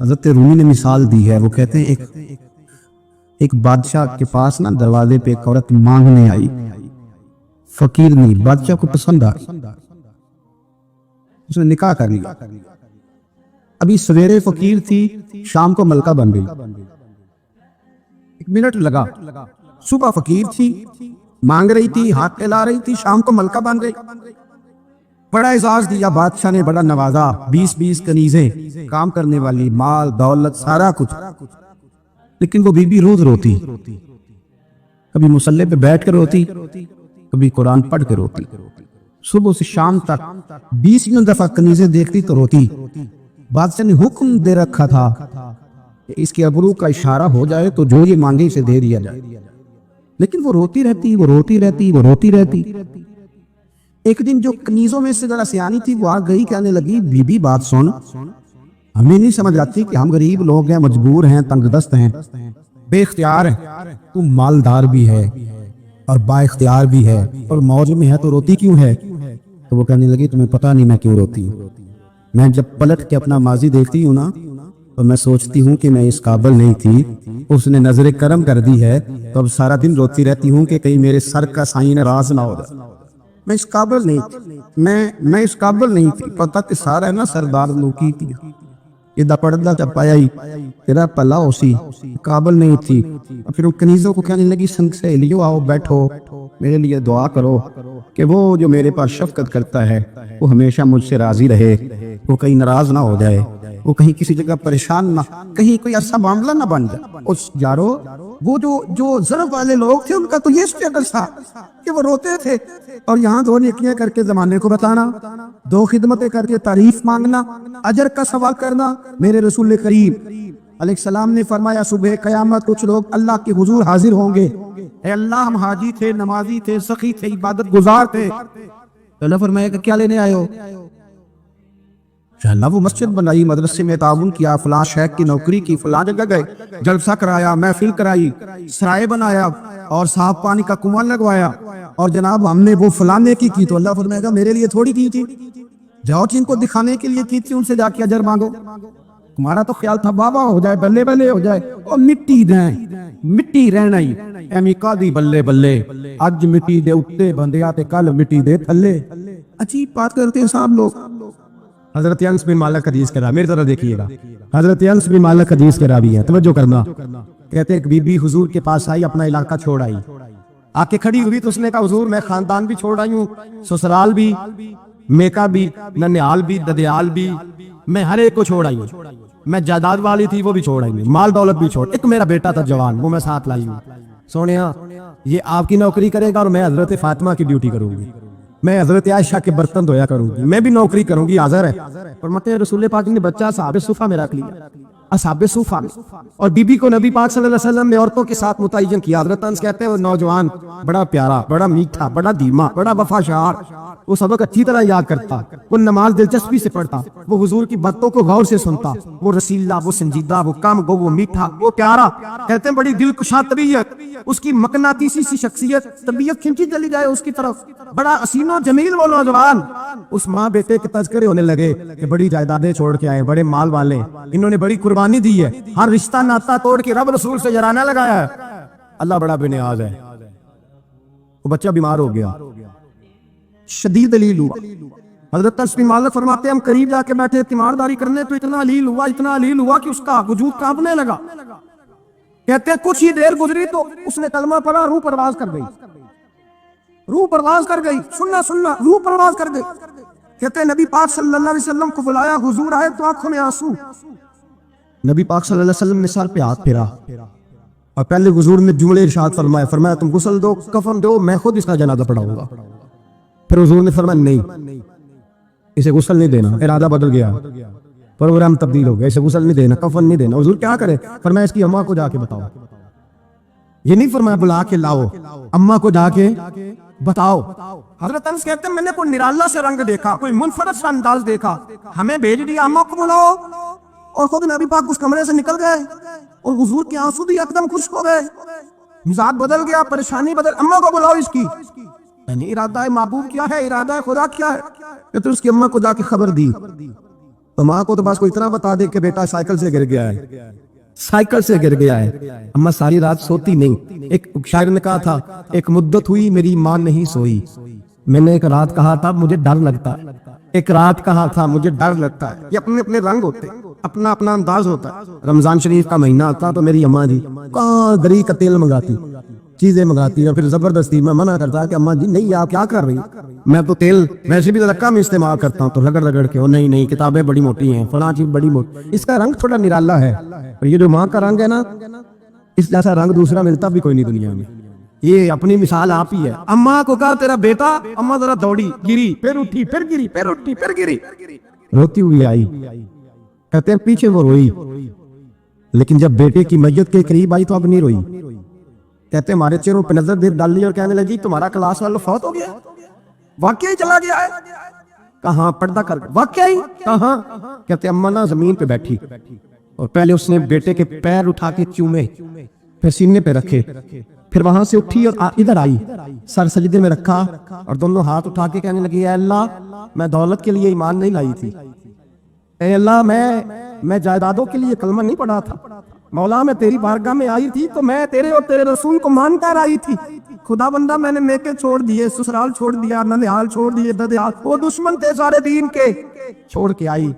حضرت رومی نے مثال دی ہے، وہ کہتے ہیں ایک بادشاہ کے پاس نا دروازے پہ ایک عورت مانگنے آئی، فقیر نہیں، بادشاہ کو پسند آئی، اس نے نکاح کر لیا۔ ابھی سویرے فقیر تھی، شام کو ملکہ بن گئی، 1 منٹ لگا۔ صبح فقیر تھی، مانگ رہی تھی، ہاتھ پھیلا رہی تھی، شام کو ملکہ بن گئی۔ بڑا اعزاز دیا بادشاہ نے، بڑا نوازا، 20 کنیزیں، کام کرنے والی، مال دولت سارا کچھ۔ لیکن وہ بی بی روز روتی، کبھی مصلی پہ بیٹھ کر روتی، کبھی قرآن پڑھ کے روتی، صبح سے شام تک 20 دفعہ کنیزیں دیکھتی تو روتی۔ بادشاہ نے حکم دے رکھا تھا کہ اس کے ابرو کا اشارہ ہو جائے تو جو یہ مانگے اسے دے دیا جائے، لیکن وہ روتی رہتی، وہ روتی رہتی، وہ روتی رہتی۔ ایک دن جو کنیزوں میں سے ذرا سیانی تھی وہ آ گئی، کہنے لگی بی بی بات سن، ہمیں نہیں سمجھ آتی کہ ہم غریب لوگ ہیں، مجبور ہیں، تنگ دست ہیں، بے اختیار ہیں، تو مالدار بھی ہے اور با اختیار بھی ہے اور موج میں ہے، تو روتی کیوں ہے؟ تو وہ کہنے لگی تمہیں پتہ نہیں میں کیوں روتی ہوں، میں جب پلٹ کے اپنا ماضی دیکھتی ہوں نا تو میں سوچتی ہوں کہ میں اس قابل نہیں تھی، اس نے نظر کرم کر دی ہے، تو اب سارا دن روتی رہتی ہوں کہ کہیں میرے سر کا سائیں راز نہ ہو جائے، میں اس قابل نہیں تھی، میں اس قابل نہیں تھی، پتہ کہ سارا ہے نا سردار لوکی تھی، یہ دا پردہ جب پایا ہی تیرا پلا اسی قابل نہیں تھی۔ اور پھر ان کنیزوں کو کہنے لگی سنگ سہیلیو آؤ بیٹھو، میرے لیے دعا کرو کہ وہ جو میرے پاس شفقت کرتا ہے وہ ہمیشہ مجھ سے راضی رہے، وہ کہیں ناراض نہ ہو جائے، وہ کہیں کسی جگہ پریشان نہ، کہیں کوئی ایسا معاملہ نہ بن جائے۔ اس یارو وہ جو ضرب والے لوگ تھے ان کا تو یہ اسٹیٹس تھا کہ وہ روتے تھے، اور یہاں 2 نیکیاں کر کے زمانے کو بتانا، 2 خدمتیں کر کے تعریف مانگنا، اجر کا سوال کرنا۔ میرے رسول کریم علیہ السلام نے فرمایا صبح قیامت کچھ لوگ اللہ کے حضور حاضر ہوں گے، اے اللہ ہم حاجی تھے، نمازی تھے، سخی تھے، عبادت گزار تھے۔ تو اللہ فرمایا کہ کیا لینے آئے ہو؟ اللہ وہ مسجد بنائی، مدرسے میں تعاون کیا، فلاں شیخ کی نوکری کی، فلاں جگہ گئے، جلسہ کرایا، محفل کرائی، سرائے بنایا اور صاف پانی کا کنواں لگوایا، اور جناب ہم نے وہ فلانے کی تو اللہ فرمائے گا میرے لیے تھوڑی کی تھی، جاؤ جن کو دکھانے کے لیے کی تھی ان سے جا کے اجر مانگو، تمہارا تو خیال تھا بابا ہو جائے، بلے بلے ہو جائے، اور مٹی رہنا ہی ایمی قاضی بلے بلے، اج مٹی دے اٹھتے بندیا تے کل مٹی دے تھلے۔ عجیب بات کرتے ہیں صاحب لوگ۔ حضرت انس بن مالک حدیث کرا، میری طرح دیکھیے گا، حضرت انس بن مالک حدیث کرا بھی ہے، توجہ کرنا۔ کہتے ایک بی بی حضور کے پاس آئی، اپنا علاقہ چھوڑ آئی، آ کے کھڑی ہوئی تو اس نے کہا حضور میں خاندان بھی چھوڑ آئی ہوں، سسرال بھی، میکا بھی، ننیال بھی، ددیال بھی، میں ہر ایک کو چھوڑ آئی ہوں، میں جائیداد والی تھی وہ بھی چھوڑ آئی ہوں، مال دولت بھی چھوڑ، ایک میرا بیٹا تھا جوان وہ میں ساتھ لائی ہوں، سونیا یہ آپ کی نوکری کرے گا اور میں حضرت فاطمہ کی ڈیوٹی کروں گی، میں حضرت عائشہ کے برتن دھویا کروں گی، میں بھی نوکری کروں گی، حاضر ہے۔ فرماتے ہیں رسول پاک نے بچہ اصحاب صفہ میں رکھ لیا، اصحاب صفہ میں، اور بی بی کو نبی پاک صلی اللہ علیہ وسلم نے عورتوں کے ساتھ متعین کیا۔ حضرت انس کہتے ہیں وہ نوجوان بڑا پیارا، بڑا میٹھا، بڑا دھیما، بڑا وفاشار، وہ سبق اچھی طرح یاد کرتا، وہ نماز دلچسپی سے پڑھتا، وہ حضور کی باتوں کو غور سے سنتا، وہ رسیلا، وہ سنجیدہ، وہ کم گو، وہ میٹھا، وہ پیارا، کہتے ہیں بڑی دلکشا طبیعت، اس کی مقناطیسی سی شخصیت، طبیعت کھنچی چلی جائے اس کی طرف، بڑا حسین و جمیل وہ نوجوان۔ اس ماں بیٹے کے تذکرے ہونے لگے کہ بڑی جائیدادیں چھوڑ کے آئے، بڑے مال والے، انہوں نے بڑی قربانی دی ہے، ہر رشتہ ناتا توڑ کے رب رسول سے جرانہ لگایا ہے، اللہ بڑا بے نیاز ہے۔ وہ بچہ بیمار ہو گیا، شدید علیل ہوا۔ حضرت انس بن مالک فرماتے ہیں ہم قریب جا کے بیٹھے تیمارداری کرنے تو اتنا علیل ہوا کہ اس کا وجود کانپنے لگا۔ کہتے ہیں کچھ ہی دیر گزری تو اس نے کلمہ پڑھا، روح پرواز کر گئی، سننا روح پرواز کر گئی۔ کہتے ہیں نبی پاک صلی اللہ علیہ وسلم کو بلایا، حضور آئے تو آنکھوں میں آنسو، نبی پاک صلی اللہ علیہ وسلم نے سر پہ ہاتھ پھیرا اور پہلے حضور نے جملے ارشاد فرمایا تم غسل دو، کفن دو، میں خود اس کا جنازہ پڑھاؤں گا۔ پھر حضور نے فرمایا نہیں، اسے غسل نہیں دینا، ارادہ بدل گیا، پروگرام تبدیل ہو گیا، اسے غسل نہیں دینا، کفن نہیں دینا۔ حضور کیا کرے؟ فرمایا اس کی اماں کو جا کے بتاؤ، یہ نہیں فرمایا بلا کے لاؤ، اماں کو جا کے بتاؤ۔ حضرت انس کہتے ہیں میں نے کوئی نرالا سے رنگ دیکھا، کوئی منفرد سا انداز دیکھا، ہمیں بھیج دیا اماں کو بلاؤ، اور خود نبی پاک اس کمرے سے نکل گئے اور حضور کے آنسو بھی یکدم خشک ہو گئے، مزاج بدل گیا، پریشانی بدل، اماں کو بلاؤ اس کی، یعنی ارادہ محبوب کیا ہے، ارادہ خدا کیا ہے، کہ تو اس کی اماں کو جا کے خبر دی۔ تو ماں کو تو بس کوئی اتنا بتا دے کہ بیٹا سائیکل سے گر گیا ہے، سائیکل سے گر گیا ہے۔ اما ساری رات سوتی نہیں۔ ایک شاعر نے کہا تھا، ایک مدت ہوئی میری ماں نہیں سوئی، میں نے ایک رات کہا تھا مجھے ڈر لگتا ہے، ایک رات کہا تھا مجھے ڈر لگتا ہے۔ یہ اپنے اپنے رنگ ہوتے ہیں، اپنا اپنا انداز ہوتا ہے۔ رمضان شریف کا مہینہ آتا تو میری اماں جی کہاں گری کا تیل منگاتی، چیزیں منگاتی ہیں، پھر زبردستی میں منع کرتا کہ اماں جی نہیں آپ کیا کر رہی ہیں، میں تو تیل ویسے بھی رقا میں استعمال کرتا ہوں، تو رگڑ رگڑ کے نہیں نہیں کتابیں بڑی موٹی ہیں، فلاں چیز بڑی موٹی، اس کا رنگ تھوڑا نرالا ہے، اور یہ جو ماں کا رنگ ہے نا، اس جیسا رنگ دوسرا ملتا بھی کوئی نہیں دنیا میں۔ یہ اپنی مثال آپ ہی ہے۔ اماں کو کہا تیرا بیٹا، اماں ذرا دوڑی، گری، پھر اٹھی، پھر گری، پھر اٹھی، پھر گری، روتی ہوئی آئی۔ کہتے ہیں پیچھے وہ روئی، لیکن جب بیٹے کی میت کے قریب آئی تو اب نہیں روئی۔ کہتے ہیں ہمارے چہروں پہ نظر دیر ڈال لی اور کہنے لگی تمہارا کلاس والا فوت ہو گیا، واقعی چلا گیا ہے؟ کہاں پردہ کر واقعی کہاں؟ کہتے اماں نا زمین پہ بیٹھی اور پہلے اس نے بیٹے کے پیر اٹھا کے چومے، پھر سینے پہ رکھے، پھر وہاں سے اٹھی اور ادھر آئی، سر سجدے میں رکھا اور دونوں ہاتھ اٹھا کے کہنے لگی اے اللہ میں دولت کے لیے ایمان نہیں لائی تھی، اے اللہ میں جائیدادوں کے لیے کلمہ نہیں پڑھا تھا، مولا میں تیری بارگاہ میں آئی تھی تو میں تیرے اور تیرے رسول کو مان کر آئی تھی، خدا بندہ میں نے میکے چھوڑ دیے، سسرال چھوڑ دیا، ننیال چھوڑ دیے، ددیال، وہ دشمن تھے سارے دین کے، چھوڑ کے آئی،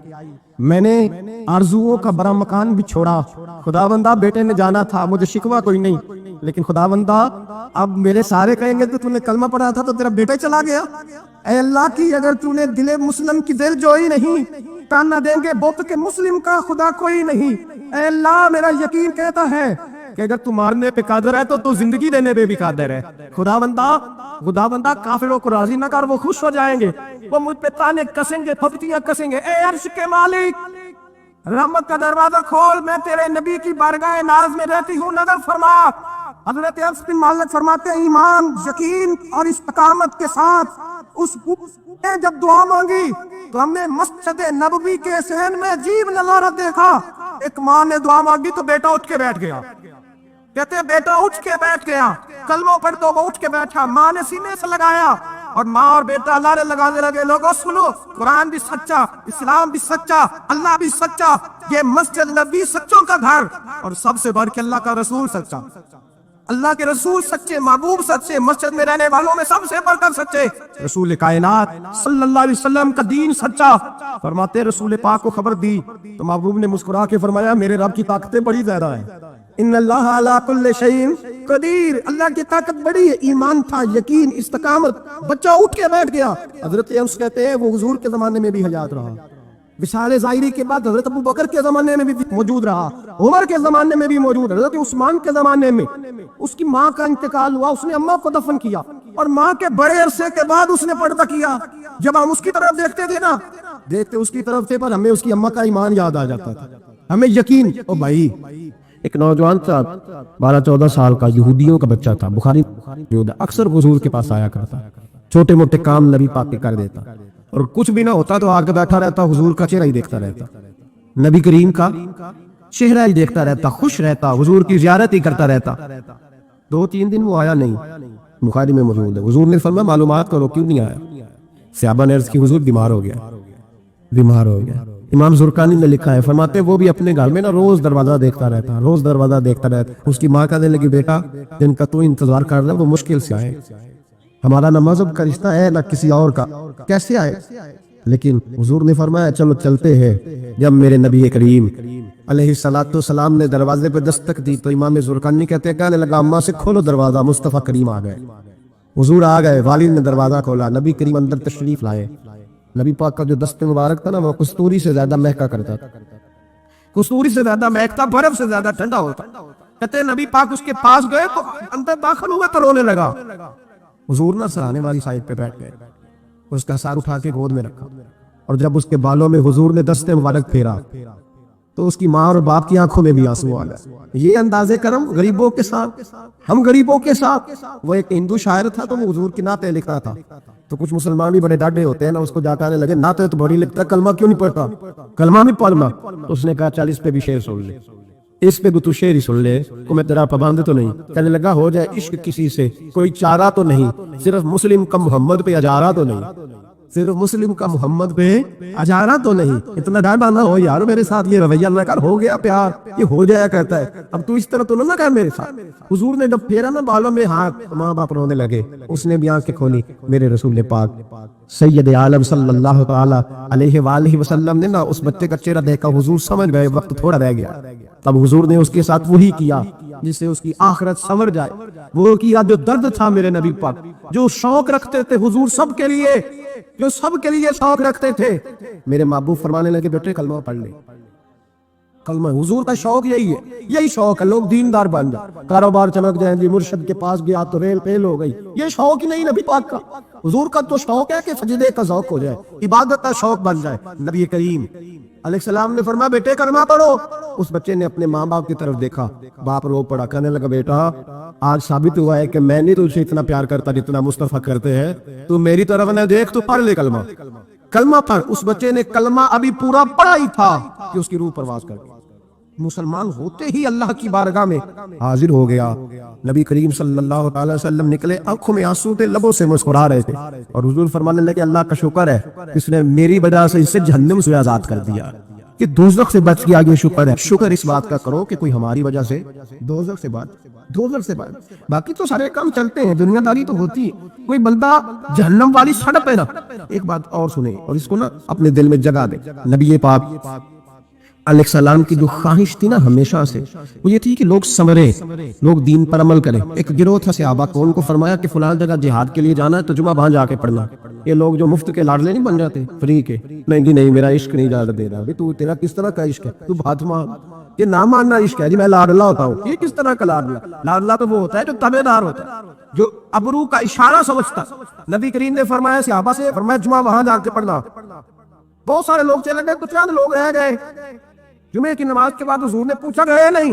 میں نے آرزوؤں کا بڑا مکان بھی چھوڑا، خدا بندہ بیٹے نے جانا تھا، مجھے شکوہ کوئی نہیں، لیکن خدا بندہ اب میرے سارے کہیں گے کہ تو نے کلمہ پڑھا تھا تو تیرا بیٹا چلا گیا، اے اللہ کی اگر تو نے دل مسلم کی دل جوئی نہیں، تانا دیں گے بت کے مسلم کا خدا کوئی نہیں، اے اللہ میرا یقین کہتا ہے کہ اگر تو مارنے پہ قادر ہے تو زندگی دینے پہ بھی قادر ہے، خدا بندہ کافروں کو راضی نہ کر، وہ خوش ہو جائیں گے، وہ مجھ پہ تانے کسیں گے، پھپتیاں کسیں گے، اے عرش کے مالک رحمت کا دروازہ کھول، میں تیرے نبی کی بارگاہ ناز میں رہتی ہوں، نظر فرما۔ حضرت انس بن مالک فرماتے ہیں ایمان، یقین اور استقامت کے ساتھ اس نے جب دعا مانگی تو ہم نے مسجد نبوی کے صحن میں عجیب نظارہ دیکھا، ایک ماں نے دعا مانگی تو بیٹا اٹھ کے بیٹھ گیا، کہتے ہیں بیٹا اٹھ کے بیٹھ گیا، کلمہ پڑھ تو وہ اٹھ کے بیٹھا، ماں نے سینے سے لگایا اور ماں اور بیٹا اللہ نے لگانے لگے، لوگوں سنو قرآن بھی سچا، اسلام بھی سچا، اللہ بھی سچا، یہ مسجد نبی سچوں کا گھر، اور سب سے بڑھ کے اللہ کا رسول سچا، اللہ کے رسول سچے، محبوب سچے، مسجد میں رہنے والوں میں سب سے بڑھ کر سچے، رسول کائنات صلی اللہ علیہ وسلم کا دین سچا۔ فرماتے رسول پاک کو خبر دی تو محبوب نے مسکرا کے فرمایا میرے رب کی طاقتیں بڑی زیادہ ہیں، ان اللہ علی کل شیء قدیر، اللہ کی طاقت بڑی ہے، ایمان تھا، یقین، استقامت، بچہ اٹھ کے بیٹھ گیا۔ حضرت انس کہتے ہیں وہ حضور کے زمانے میں بھی حیات رہا، وصال ظاہری کے بعد حضرت ابو بکر کے زمانے میں بھی موجود رہا، عمر کے زمانے میں بھی موجود، حضرت عثمان کے زمانے میں اس کی ماں کا انتقال ہوا، اس نے اماں کو دفن کیا اور ماں کے بڑے عرصے کے بعد اس نے پردہ کیا، جب ہم اس کی طرف دیکھتے تھے نا، دیکھتے اس کی طرف تھے پر ہمیں اس کی اماں کا ایمان یاد آ جاتا تھا، ہمیں یقین۔ او بھائی ایک نوجوان تھا 12-14 سال کا، یہودیوں کا بچہ تھا، بخاری اکثر حضور کے پاس آیا کرتا، چھوٹے موٹے کام نبی پاک کے کر دیتا، اور کچھ بھی نہ ہوتا تو آگے بیٹھا رہتا، حضور کا چہرہ ہی دیکھتا رہتا، نبی کریم کا چہرہ ہی دیکھتا رہتا، خوش رہتا، حضور کی زیارت ہی کرتا رہتا۔ 2-3 دن وہ آیا نہیں، بخاری میں موجود ہے، حضور نے فرمایا معلومات کرو کیوں نہیں آیا، صحابہ نے عرض کی حضور بیمار ہو گیا۔ امام زرقانی نے لکھا ہے، فرماتے وہ بھی اپنے گھر میں نا روز دروازہ دیکھتا رہتا، اس کی ماں کہنے لگی بیٹا جن کا تو انتظار کر رہا ہے وہ مشکل سے آئے، ہمارا نہ مذہب کا رشتہ ہے نہ کسی اور کا، کیسے آئے؟ لیکن حضور نے فرمایا چلو چلتے ہیں۔ جب میرے نبی کریم علیہ السلام نے دروازے پہ دستک دی تو امام زرقانی کہتے ہیں کہنے لگا اماں سے کھولو دروازہ، مصطفیٰ کریم آ گئے، حضور آ گئے، والد نے دروازہ کھولا، نبی کریم اندر تشریف لائے، نبی پاک کا جو دست مبارک تھا نا وہ کستوری سے زیادہ مہکا کرتا تھا، کستوری سے زیادہ مہکتا، برف سے زیادہ ٹھنڈا ہوتا۔ کہتے ہیں نبی پاک اس کے پاس گئے تو اندر داخل ہوئے تو رونے لگا، حضور نہ سرانے والی سائڈ پہ بیٹھ گئے، اس کا سار اٹھا کے گود میں رکھا، اور جب اس کے بالوں میں حضور نے دست مبارک پھیرا تو اس کی ماں اور باپ کی آنکھوں میں بھی آنسو آ گئے۔ یہ انداز کرم غریبوں کے ساتھ، ہم غریبوں کے ساتھ۔ وہ ایک ہندو شاعر تھا تو وہ حضور کی نعتیں لکھتا تھا، تو کچھ مسلمان بھی بڑے ڈاڈے ہوتے ہیں نا، اس کو جا کہنے لگے نعتیں تو بڑی لکھتا ہے، کلمہ کیوں نہیں پڑھتا؟ کلمہ بھی پڑھنا۔ تو اس نے کہا چل اس پہ بھی شعر سن لے، اس پہ بھی تو شعر ہی سن لے، کو میں تیرا پابند تو نہیں۔ کہنے لگا ہو جائے عشق کسی سے کوئی چارہ تو نہیں، صرف مسلم کا محمد پہ اجارہ تو نہیں۔ صرف مسلم کا محمد پہ اجارا تو نہیں، اتنا ڈر نہ ہو یار میرے ساتھ یہ رویہ نہ کر، ہو گیا پیار یہ ہو جایا کرتا ہے، اب تو اس طرح تو نہ کر میرے ساتھ۔ حضور نے جب پھیرا نا بالوں میں ہاتھ، ماں باپ رونے لگے، اس نے بھی آنکھیں کھولی، میرے رسول پاک سید عالم صلی اللہ تعالی علیہ وآلہ وسلم نے نا اس بچے کا چہرہ دیکھا، حضور سمجھ گئے وقت تھوڑا رہ گیا، تب حضور نے اس کے ساتھ وہی کیا جس سے اس کی آخرت سنور جائے، وہ کیا جو درد تھا میرے نبی پاک، جو شوق رکھتے تھے حضور سب کے لیے، جو سب کے لیے شوق رکھتے تھے۔ میرے محبوب فرمانے لگے بیٹے کلمہ پڑھ لے، کلمہ، حضور کا شوق یہی ہے، یہی شوق ہے، لوگ دیندار بن جائیں، کاروبار چمک جائیں، جی مرشد کے پاس گیا تو ریل پیل ہو گئی، یہ شوق ہی نہیں نبی پاک کا۔ حضور کا تو شوق ہے کہ سجدے کا ذوق ہو جائے، عبادت کا شوق بن جائے۔ نبی کریم علیہ السلام نے فرمایا بیٹے کلمہ پڑھو، اس بچے نے اپنے ماں باپ کی طرف دیکھا، باپ رو پڑا، کہنے لگا بیٹا آج ثابت ہوا ہے کہ میں نہیں تجھ سے اتنا پیار کرتا جتنا مصطفیٰ کرتے ہیں، تو میری طرف نہ دیکھ، تو پڑھ لے کلمہ، کلمہ پڑھ۔ اس بچے نے کلمہ ابھی پورا پڑھا ہی تھا کہ اس کی روح پرواز کر گئی، مسلمان ہوتے ہی اللہ کی بارگاہ میں حاضر ہو گیا۔ نبی کریم صلی اللہ تعالی وسلم نکلے، آنکھوں میں آنسو تھے، لبوں سے مسکرا رہے تھے، اور حضور فرمانے لگے اللہ کا شکر ہے اس نے میری وجہ سے اسے جہنم سے آزاد کر دیا، کہ دوزخ سے بچ گیا، یہ شکر ہے۔ شکر اس بات کا کرو کہ کوئی ہماری وجہ سے دوزخ سے بچ، باقی تو سارے کام چلتے ہیں، دنیا داری تو ہوتی ہے، کوئی بندہ جہنم والی سڑک پہ نا۔ ایک بات اور سنیں اور اس کو نا اپنے دل میں جگہ دے، نبی پاک علیہ السلام کی جو خواہش تھی نا ہمیشہ سے، وہ یہ تھی کہ لوگ سنوریں، لوگ دین پر عمل کریں۔ ایک گروہ تھا صحابہ کو، ان کو فرمایا کہ فلاں جگہ جہاد کے لیے جانا ہے تو جمعہ وہاں جا کے پڑھنا۔ یہ لوگ جو مفت کے لاڈلے نہیں بن جاتے، فری کے، نہیں جی نہیں میرا عشق نہیں اجازت دے رہا، تو تیرا کس طرح کا عشق ہے، تو بات مان، یہ نہ ماننا عشق ہے، جی میں لاڈلا ہوتا ہوں، یہ کس طرح کا لاڈلا؟ لاڈلا تو وہ ہوتا ہے جو تابع دار ہوتا ہے، جو ابرو کا اشارہ سمجھتا۔ نبی کریم نے فرمایا صحابہ سے، فرمایا جمعہ وہاں جا کے پڑھنا۔ بہت سارے لوگ چلے گئے، کچھ چند لوگ رہ گئے۔ جمعے کی نماز کے بعد حضور نے پوچھا گئے نہیں،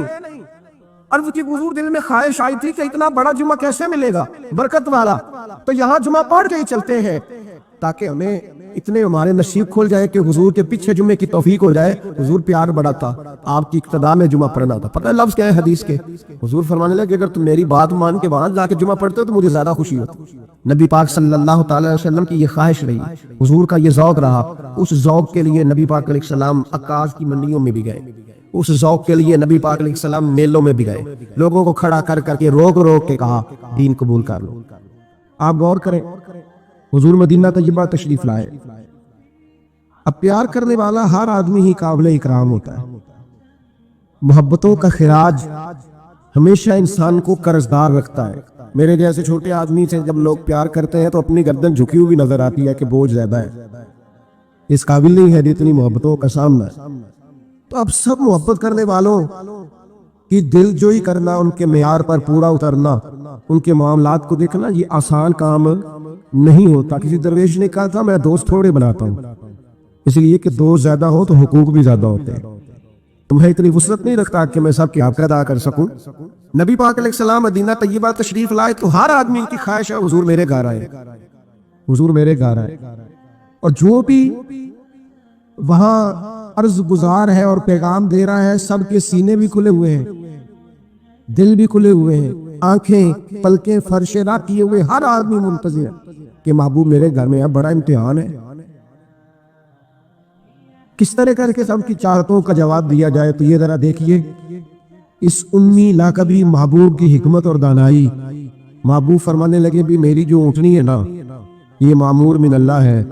عرض کی حضور دل میں خواہش آئی تھی کہ اتنا بڑا جمعہ کیسے ملے گا برکت والا، تو یہاں جمعہ پڑھ کے ہی چلتے ہیں تاکہ ہمیں اتنے ہمارے نصیب کھول جائے کہ حضور کے پیچھے جمعے کی توفیق ہو جائے۔ حضور پیار بڑا تھا، آپ کی اقتداء میں جمعہ پڑھنا تھا۔ پتہ ہے لفظ کیا ہے حدیث کے؟ حضور فرمانے لگے اگر تم میری بات مان کے وہاں جا کے جمعہ پڑھتے ہو تو مجھے زیادہ خوشی ہوتی۔ نبی پاک صلی اللہ تعالی علیہ وسلم کی یہ خواہش رہی، حضور کا یہ ذوق رہا، اس ذوق کے لیے نبی پاک علیہ السلام عکاظ کی منڈیوں میں بھی گئے، اس ذوق کے لیے نبی پاک علیہ السلام میلوں میں بھی گئے، لوگوں کو کھڑا کر کر کے روک کے کہا دین قبول کر لو۔ آپ غور کریں، حضور مدینہ طیبہ تشریف لائے، اب پیار کرنے والا ہر آدمی ہی قابل اکرام ہوتا ہے، محبتوں کا خراج ہمیشہ انسان کو قرضدار رکھتا ہے۔ میرے جیسے چھوٹے آدمی سے جب لوگ پیار کرتے ہیں تو اپنی گردن جھکی ہوئی نظر آتی ہے کہ بوجھ زیادہ ہے، اس قابل نہیں ہے جتنی محبتوں کا سامنا ہے۔ تو اب سب محبت کرنے والوں کی دل جوئی کرنا، ان کے معیار پر پورا اترنا، ان کے معاملات کو دیکھنا، یہ آسان کام نہیں ہوتا۔ کسی درویش نے کہا تھا میں دوست تھوڑے بناتا ہوں، اس لیے کہ دوست زیادہ ہو تو حقوق بھی زیادہ ہوتے ہیں، تمہیں اتنی وسعت نہیں رکھتا کہ میں سب کی حق ادا کر سکوں۔ نبی پاک علیہ السلام مدینہ طیبہ تشریف لائے تو ہر آدمی کی خواہش ہے حضور میرے گھر آئے، حضور میرے گھر آئے، اور جو بھی وہاں عرض گزار ہے اور پیغام دے رہا ہے، سب کے سینے بھی کھلے ہوئے ہیں، دل بھی کھلے ہوئے ہیں، آنکھیں پلکیں فرش راہ کیے ہوئے، ہر آدمی منتظر ہے کہ محبوب میرے گھر میں ہے، بڑا امتحان ہے، کس طرح کر کے سب کی چاہتوں کا جواب دیا جائے۔ تو یہ ذرا دیکھیے اس امی لاقبی محبوب کی حکمت اور دانائی۔ محبوب فرمانے لگے بھی میری جو اونٹنی ہے نا یہ معمور من اللہ ہے،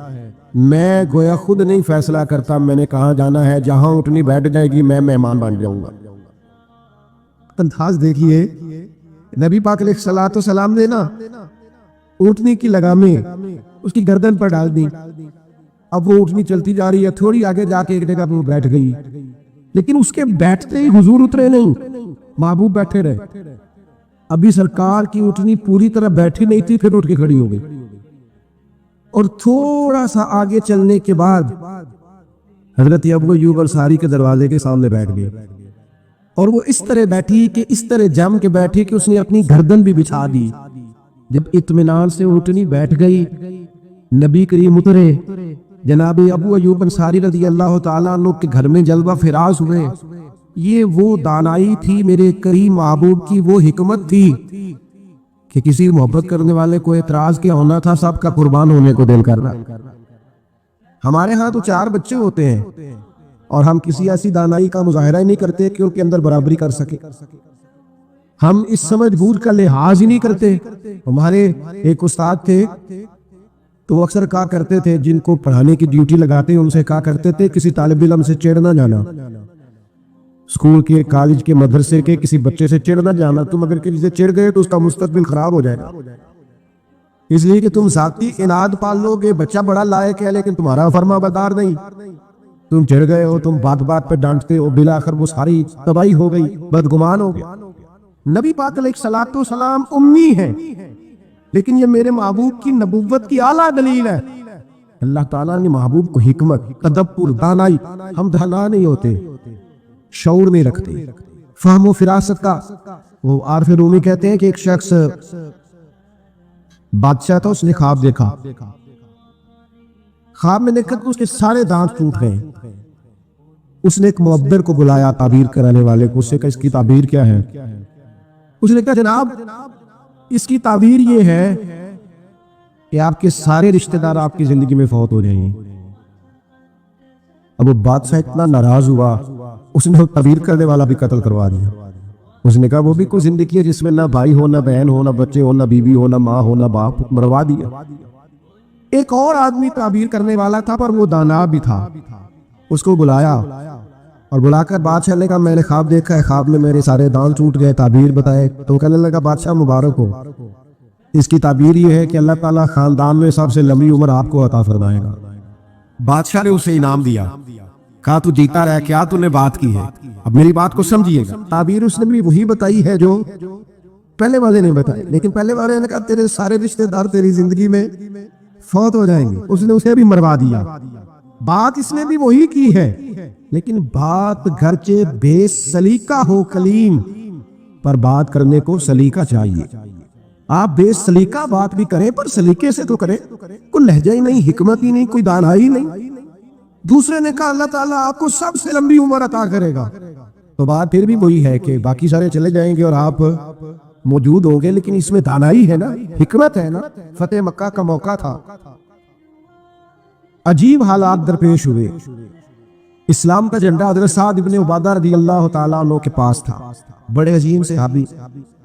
میں گویا خود نہیں فیصلہ کرتا میں نے کہاں جانا ہے، جہاں اونٹنی بیٹھ جائے گی میں مہمان بن جاؤں گا۔ انداز دیکھیے، نبی پاک علیہ الصلوۃ والسلام نے نا اونٹنی کی لگامیں اس کی گردن پر ڈال دی، اب وہ اونٹنی چلتی جا رہی ہے، تھوڑی آگے جا کے ایک جگہ پر بیٹھ گئی، لیکن اس کے بیٹھتے ہی حضور اترے نہیں، محبوب بیٹھے رہے۔ ابھی سرکار کی اونٹنی پوری طرح بیٹھی نہیں تھی، پھر اٹھ کے کھڑی ہو گئی، اور تھوڑا سا آگے چلنے کے بعد حضرت ابو ایوب انصاری کے دروازے کے سامنے بیٹھ گئی، اور وہ اس طرح بیٹھی کہ اس طرح جم کے بیٹھی کہ اس نے اپنی گردن بھی بچھا دی۔ جب اطمینان سے اونٹنی بیٹھ گئی، نبی کریم اترے، جناب ابو ایوب انصاری رضی اللہ تعالیٰ عنہ کے گھر میں جلوہ فراز ہوئے۔ یہ وہ دانائی تھی میرے کریم محبوب کی، وہ حکمت تھی کہ کسی محبت کرنے والے کو اعتراض کیا ہونا تھا، سب کا قربان ہونے کو دل کرنا۔ ہمارے ہاں تو 4 بچے ہوتے ہیں اور ہم کسی ایسی دانائی کا مظاہرہ ہی نہیں کرتے کہ ان کے اندر برابری کر سکے. ہم اس سمجھ بوجھ کا لحاظ ہی نہیں کرتے. ہمارے ایک استاد تھے تو وہ اکثر کہا کرتے تھے، جن کو پڑھانے کی ڈیوٹی لگاتے ان سے کہا کرتے تھے کسی طالب علم سے چڑ نہ جانا، اسکول کے، کالج کے، مدرسے کے کسی بچے سے چڑ نہ جانا. تم اگر کسی سے چڑ گئے تو اس کا مستقبل خراب ہو جائے گا، اس لیے کہ تم ذاتی اناد پال لو گے. بچہ بڑا لائق ہے لیکن تمہارا فرما بردار نہیں. تم چڑ گئے ہو، تم بات بات پہ ڈانٹتے ہو، بالآخر وہ ساری تباہی ہو گئی، بدگمان ہو گیا. نبی پاک علیہ الصلوۃ والسلام امی ہیں لیکن یہ میرے محبوب کی نبوت کی اعلیٰ دلیل ہے. اللہ تعالیٰ نے محبوب کو حکمت، تدبر، دانائی، ہم دانا نہیں ہوتے، شعور نہیں رکھتے، فہم و فراست کا. وہ عارف رومی کہتے ہیں کہ ایک شخص بادشاہ تھا، اس نے خواب دیکھا. خواب میں دیکھا کہ اس کے سارے دانت ٹوٹ گئے. اس نے ایک معبر کو بلایا، تعبیر کرانے والے کو. اس سے کہا اس کی تعبیر کیا ہے؟ اس نے کہا جناب اس کی تعبیر یہ ہے کہ آپ کے سارے رشتہ دار آپ کی زندگی میں فوت ہو جائیں گے. اب وہ بادشاہ اتنا ناراض ہوا، اس نے تعبیر کرنے والا بھی قتل کروا دیا. اس نے کہا وہ بھی کوئی زندگی ہے جس میں نہ بھائی ہو، نہ بہن ہو، نہ بچے ہو، نہ بیوی ہو، نہ ماں ہو، نہ باپ، مروا دیا. ایک اور آدمی تعبیر کرنے والا تھا پر وہ دانا بھی تھا. اس کو بلایا اور بلا کر بادشاہ نے کہا میں نے خواب دیکھا ہے، خواب میں میرے سارے دانت ٹوٹ گئے، تعبیر بتائے. تو کہنے لگا بادشاہ مبارک ہو، اس کی تعبیر یہ ہے کہ اللہ تعالیٰ خاندان میں سب سے لمبی عمر آپ کو عطا فرمائے گا. بادشاہ نے اسے انعام دیا، کہا تو جیتا رہے، کیا تو نے بات کی ہے، اب میری بات کو سمجھیے گا. تعبیر اس نے بھی وہی بتائی ہے جو پہلے والے نے بتائی، لیکن پہلے والے نے کہا تیرے سارے رشتہ دار تیری زندگی میں فوت ہو جائیں گے، اس نے اسے بھی مروا دیا. بات اس نے بھی وہی کی ہے لیکن بات گرچہ بے سلیقہ ہو کلیم، پر بات کرنے کو سلیقہ چاہیے. آپ بے سلیقہ بات بھی کریں پر سلیقے سے تو کریں. کوئی لہجہ ہی نہیں، حکمت ہی نہیں، کوئی دانائی نہیں. دوسرے نے کہا اللہ تعالیٰ آپ کو سب سے لمبی عمر عطا کرے گا. تو بات پھر بھی وہی ہے کہ باقی سارے چلے جائیں گے اور آپ موجود ہوں گے، لیکن اس میں دانائی ہے نا، حکمت ہے نا. فتح مکہ کا موقع تھا، عجیب حالات درپیش ہوئے. اسلام کا جھنڈا حضرت سعد بن عبادہ رضی اللہ تعالیٰ عنہ کے پاس تھا، بڑے عظیم صحابی.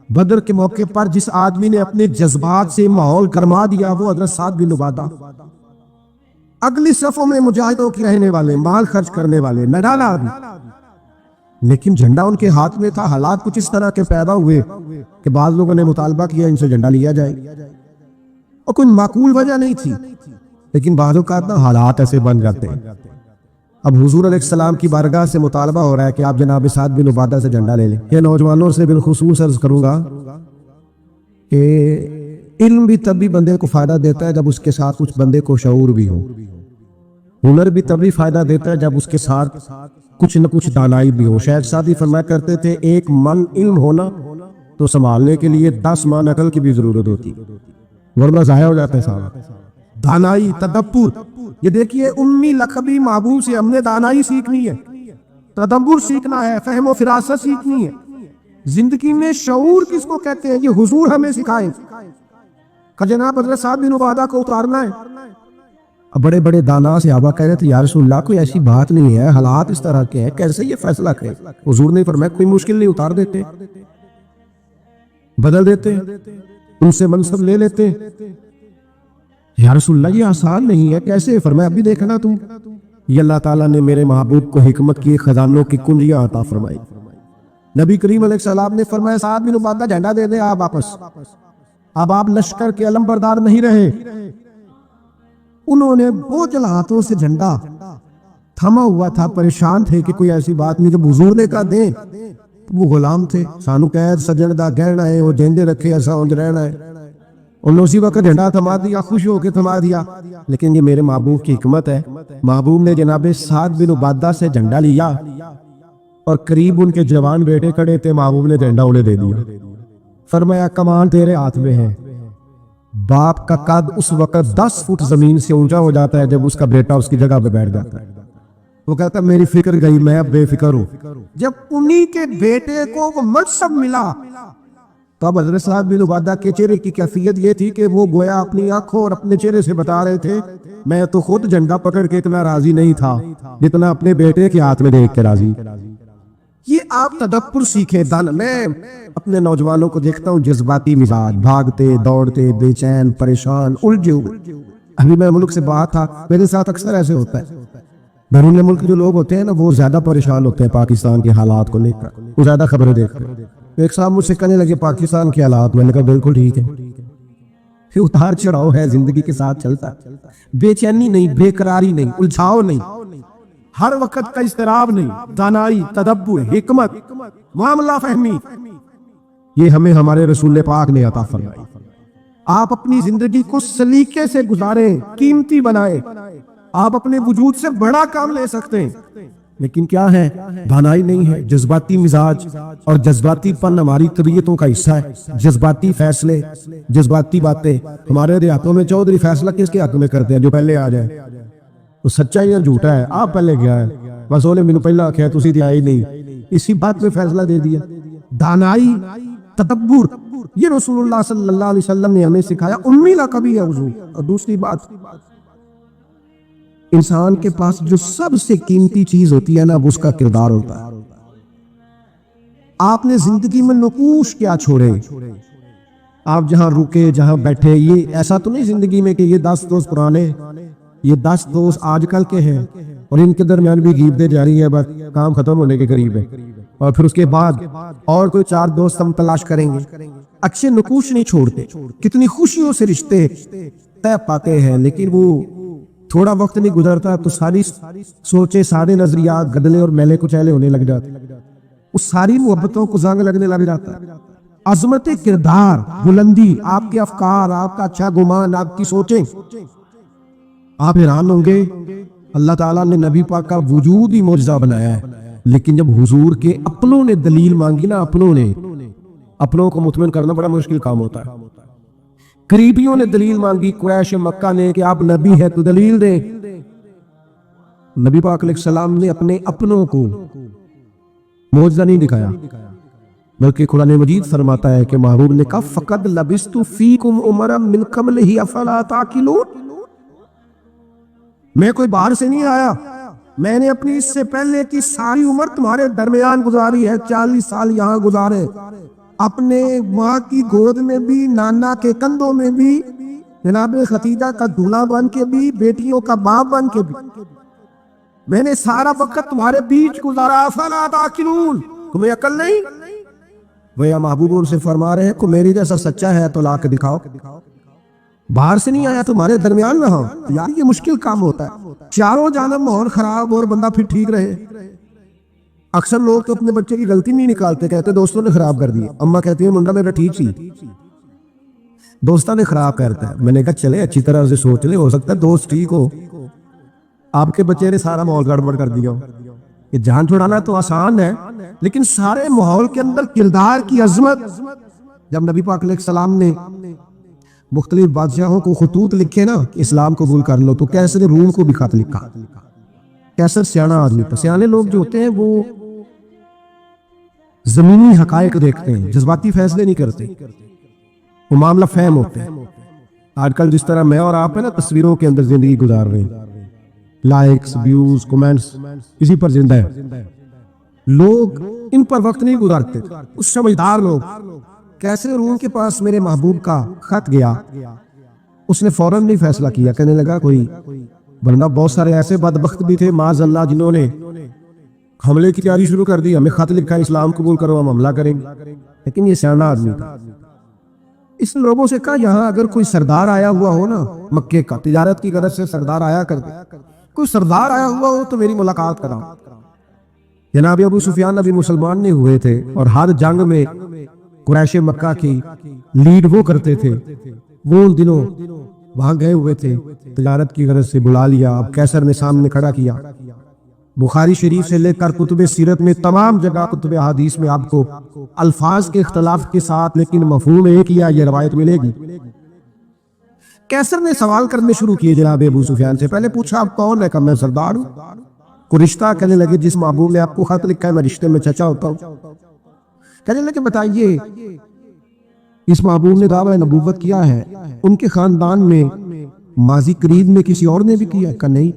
بدر کے موقع پر جس آدمی نے اپنے جذبات سے ماحول گرما دیا وہ حضرت سعد بن عبادہ. اگلی صفوں میں مجاہدوں کے رہنے والے، مال خرچ کرنے والے، نڈالا آدمی، لیکن جھنڈا ان کے ہاتھ میں تھا. حالات کچھ اس طرح کے پیدا ہوئے کہ بعض لوگوں نے مطالبہ کیا ان سے جھنڈا لیا جائے اور کوئی معقول وجہ نہیں تھی، لیکن بعض اوقات حالات ایسے بن جاتے ہیں. اب حضور علیہ السلام کی بارگاہ سے مطالبہ ہو رہا ہے کہ آپ جناب سعد بن عبادہ سے جھنڈا لے لیں. یہ نوجوانوں سے بالخصوص عرض کروں گا کہ علم بھی تب بھی بندے کو فائدہ دیتا ہے جب اس کے ساتھ کچھ بندے کو شعور بھی ہو. ہنر بھی تب بھی فائدہ دیتا ہے جب اس کے ساتھ کچھ نہ کچھ دانائی بھی ہو. شاید سعدی فرمایا کرتے تھے ایک من علم ہونا تو سنبھالنے کے لیے 10 من عقل کی بھی ضرورت ہوتی، ورنہ ضائع ہو جاتا ہے سارا. دانائی، تدبر. یہ دیکھیے امی لقبی محبوب سے ہم نے دانائی سیکھنی ہے، تدبر سیکھنا ہے، فہم و فراست سیکھنی ہے. زندگی میں شعور کس کو کہتے ہیں یہ حضور ہمیں سکھائے کہ جناب حضرت سعد بن عبادہ کو اتارنا ہے. اب بڑے بڑے دانا صحابہ کہہ رہے تھے یا رسول اللہ کوئی ایسی بات نہیں ہے، حالات اس طرح کے ہیں، کیسے یہ فیصلہ کرے. حضور نے فرمایا کوئی مشکل نہیں، اتار دیتے، بدل دیتے، ان سے منصب لے لیتے. یا رسول اللہ یہ آسان نہیں ہے، کیسے؟ فرمایا ابھی دیکھنا تم، یہ اللہ تعالیٰ نے میرے محبوب کو حکمت کی خزانوں کی کنجیاں عطا فرمائی. نبی کریم علیہ السلام نے فرمایا سعد بن عبادہ جھنڈا دے دے آپ واپس. اب آپ لشکر کے علم بردار نہیں رہے. انہوں نے بوجھل ہاتھوں سے جھنڈا تھما ہوا تھا، پریشان تھے کہ کوئی ایسی بات نہیں. جب حضور نے کہا دیں، وہ غلام تھے، سانو قید سجن دا گہنا ہے، وہ جھنڈے رکھے ایسا اونج رہنا ہے. انہوں نے اسی وقت جھنڈا تھما دیا، خوش ہو کے تھما دیا. لیکن یہ میرے محبوب کی حکمت ہے. محبوب نے جناب سعد بن عبادہ سے جھنڈا لیا اور قریب ان کے جوان بیٹے کھڑے تھے، محبوب نے جھنڈا انہیں دے دیا. فرمایا کمان تیرے ہاتھ میں ہے. باپ کا قد اس وقت 10 فٹ زمین سے اونچا ہو جاتا ہے جب اس کا بیٹا اس کی جگہ پہ بیٹھ جاتا ہے. وہ کہتا ہے میری فکر گئی، میں اب بے فکر ہوں. جب انہی کے بیٹے کو وہ منصب ملا تو اب حضرت سعد بن عبادہ کے چہرے کی کیفیت یہ تھی کہ وہ گویا اپنی آنکھوں اور اپنے چہرے سے بتا رہے تھے میں تو خود جھنڈا پکڑ کے اتنا راضی نہیں تھا جتنا اپنے بیٹے کے ہاتھ میں دیکھ کے راضی۔ یہ آپ تدبر سیکھیں دن۔ میں اپنے نوجوانوں کو دیکھتا ہوں جذباتی مزاج، بھاگتے دوڑتے بے چین پریشان الجھے ہوئے۔ ابھی میں ملک سے باہر تھا، میرے ساتھ اکثر ایسے ہوتا ہے، بیرون ملک جو لوگ ہوتے ہیں نا وہ زیادہ پریشان ہوتے ہیں پاکستان کے حالات کو لے کر، وہ زیادہ خبریں دیکھتے ہیں۔ ایک صاحب مجھ سے کہنے لگے پاکستان کے حالات، میں نے کہا بالکل ٹھیک ہے، پھر اتار چڑھاؤ ہے، زندگی کے ساتھ چلتا ہے، بے چینی نہیں، بے قراری نہیں، الجھاؤ نہیں، ہر وقت کا اضطراب نہیں، دانائی، تدبر، حکمت، معاملہ فہمی، یہ ہمیں ہمارے رسول پاک نے عطا فرمائی۔ آپ اپنی زندگی کو سلیقے سے گزاریں، قیمتی بنائیں۔ آپ اپنے وجود سے بڑا کام لے سکتے ہیں، لیکن کیا ہے، دانائی نہیں ہے، جذباتی مزاج اور جذباتی پن ہماری طبیعتوں کا حصہ ہے۔ جذباتی فیصلے، جذباتی باتیں۔ ہمارے دیہاتوں میں چودھری فیصلہ کس کے حق میں کرتے ہیں؟ جو پہلے آ جائے۔ وہ سچائی یا جھوٹا ہے، آپ پہلے گیا ہے، بس انہیں مینوں پہلا آخیا تسی تے آئے نہیں، اسی بات میں فیصلہ دے دیا۔ دانائی، تدبر، یہ رسول اللہ صلی اللہ علیہ وسلم نے ہمیں سکھایا۔ امی لا کبھی ہے حضور۔ اور دوسری بات، انسان کے پاس جو سب سے قیمتی چیز ہوتی ہے نا، وہ اس کا کردار ہوتا ہے۔ آپ نے زندگی میں نقوش کیا چھوڑے؟ آپ جہاں رکے، جہاں بیٹھے، یہ ایسا تو نہیں زندگی میں کہ یہ 10 دوست پرانے، یہ 10 دوست آج کل کے ہیں اور ان کے درمیان بھی غیبتیں جاری ہے، بس کام ختم ہونے کے قریب ہے، اور پھر اس کے بعد اور کوئی 4 دوست ہم تلاش کریں گے۔ اچھے نقوش نہیں چھوڑتے، کتنی خوشیوں سے رشتے طے پاتے ہیں، لیکن وہ تھوڑا وقت نہیں گزرتا تو ساری سوچے، سارے نظریات گدلے اور میلے کچیلے ہونے لگ جاتے، اس ساری محبتوں کو زنگ لگنے لگ جاتا ہے۔ عظمت کردار، بلندی، آپ کے افکار، آپ کا اچھا گمان، آپ کی سوچیں، آپ حیران ہوں گے اللہ تعالیٰ نے نبی پاک کا وجود ہی معجزہ بنایا ہے، لیکن جب حضور کے اپنوں نے دلیل مانگی نا، اپنوں کو مطمئن کرنا بڑا مشکل کام ہوتا ہے۔ قریبیوں نے دلیل مانگی، قریش مکہ نے، کہ آپ نبی ہے تو دلیل دیں۔ نبی پاک علیہ السلام نے اپنے اپنوں کو معجزہ نہیں دکھایا، بلکہ قرآن مجید فرماتا ہے کہ محبوب نے کہا فَقَدْ لَبِثْتُ فِيكُمْ عُمَرًا مِّن قَبْلِهِ أَفَلَا تَعْقِلُونَ۔ میں کوئی باہر سے نہیں آیا، میں نے اپنی اس سے پہلے کی ساری عمر تمہارے درمیان گزاری ہے، 40 سال یہاں گزارے، اپنے ماں کی گود میں بھی، نانا کے کندھوں میں بھی، جناب ختیجہ کا دولہا بن کے بھی، بیٹیوں کا باپ بن کے بھی، میں نے سارا وقت تمہارے بیچ گزارا۔ افلا تعقلون، تمہیں عقل نہیں؟ وہ محبوب ان سے فرما رہے ہیں کہ میری جیسا سچا ہے تو لا کے دکھاؤ، باہر سے نہیں آیا تمہارے درمیان رہا۔ یار یہ مشکل کام ہوتا ہے، چاروں جانب ماحول خراب اور بندہ پھر ٹھیک رہے۔ اکثر لوگ تو اپنے بچے کی غلطی نہیں نکالتے، کہتے دوستوں نے خراب کر دی، اماں کہتی ہے منڈا میرا ٹھیک سی، دوستوں نے خراب کرتا ہے۔ میں نے کہا چلے اچھی طرح سے سوچ لے، ہو سکتا ہے دوست ٹھیک ہو، آپ کے بچے نے سارا ماحول گڑبڑ کر دیا ہو۔ یہ جان چھڑانا تو آسان ہے، لیکن سارے ماحول کے اندر کردار کی عظمت۔ جب نبی پاک علیہ السلام نے مختلف بادشاہوں کو خطوط لکھے نا کہ اسلام قبول کر لو، تو کیسر روم کو بھی خط لکھا۔ کیسر سیانا آدمی تھا، سیانے لوگ جو ہوتے ہیں وہ زمینی حقائق دیکھتے ہیں، جذباتی فیصلے نہیں کرتے، وہ معاملہ فہم ہوتے ہیں۔ آج کل جس طرح میں اور آپ ہیں نا تصویروں کے اندر زندگی گزار رہے ہیں، لائکس، ویوز، کمنٹس، اسی پر زندہ ہے، لوگ ان پر وقت نہیں گزارتے۔ اس سمجھدار لوگ، کیسے روم کے پاس میرے محبوب کا خط گیا، اس نے فوراً نہیں فیصلہ کیا، کہنے لگا کوئی، ورنہ بہت سارے ایسے بدبخت بھی تھے معاذ اللہ جنہوں نے حملے کی تیاری شروع کر دی، ہمیں خط لکھا ہے اسلام قبول کرو ہم حملہ کریں گے، لیکن یہ سیانا آدمی تھا۔ اس لوگوں سے کہا یہاں اگر کوئی سردار آیا ہوا ہو نا، مکے کا تجارت کی غرض سے سردار آیا کرتے، کوئی سردار آیا ہوا ہو تو میری ملاقات کراؤ۔ جناب ابو سفیان ابھی مسلمان نہیں ہوئے تھے اور ہر جنگ میں قریش مکہ کی لیڈ وہ کرتے تھے، وہ ان دنوں وہاں گئے ہوئے تھے، تجارت کی غرض سے بلا لیا۔ اب کیسر نے سامنے کھڑا کیا، بخاری شریف سے لے کر کتب سیرت میں تمام جگہ کتب احادیث میں آپ کو الفاظ کے اختلاف کے ساتھ لیکن مفہوم ایک ہی یہ روایت ملے گی۔ کیسر نے سوال کرنے شروع کیے جناب ابو سفیان سے، پہلے پوچھا آپ کون ہے؟ کہا میں سردار ہوں۔ کوئی رشتہ؟ کہنے لگے جس محبوب نے آپ کو خط لکھا ہے میں رشتے میں چچا ہوتا ہوں۔ کہنے لگے بتائیے اس محبوب نے دعویٰ نبوت کیا ہے، ان کے خاندان میں ماضی قریب میں کسی اور نے بھی کیا؟ کہا نہیں۔